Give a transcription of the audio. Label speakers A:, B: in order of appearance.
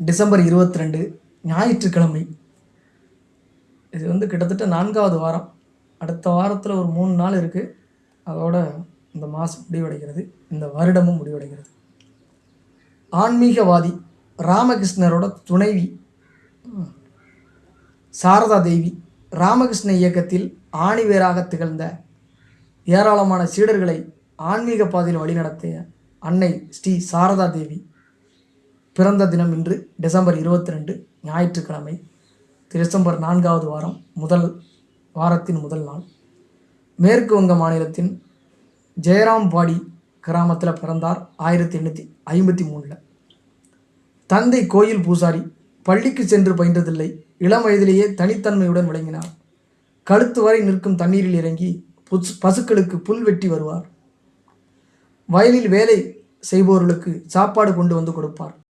A: December 22 ஞாயிற்றுக்கிழமை. இது கிட்டத்தட்ட 4வது வாரம். அடுத்த வாரத்தில் ஒரு 3 நாள் இருக்குது. அதோட இந்த மாதம் முடிவடைகிறது, இந்த வருடமும் முடிவடைகிறது. ஆன்மீகவாதி ராமகிருஷ்ணரோட துணைவி சாரதா தேவி ராமகிருஷ்ண இயக்கத்தில் ஆணிவேராக திகழ்ந்த ஏராளமான சீடர்களை ஆன்மீக பாதையில் வழிநடத்திய அன்னை ஸ்ரீ சாரதா தேவி பிறந்த தினம் இன்று டிசம்பர் 22 ஞாயிற்றுக்கிழமை. டிசம்பர் 4வது வாரம், வாரத்தின் முதல் நாள். மேற்கு வங்க மாநிலத்தின் ஜெயராம்பாடி கிராமத்தில் பிறந்தார் 1853. தந்தை கோயில் பூசாரி. பள்ளிக்கு சென்று பயின்றதில்லை. இளம் வயதிலேயே தனித்தன்மையுடன் விளங்கினார். கழுத்து வரை நிற்கும் தண்ணீரில் இறங்கி பசுக்களுக்கு புல் வெட்டி வருவார். வயலில் வேலை செய்பவர்களுக்கு சாப்பாடு கொண்டு வந்து கொடுப்பார்.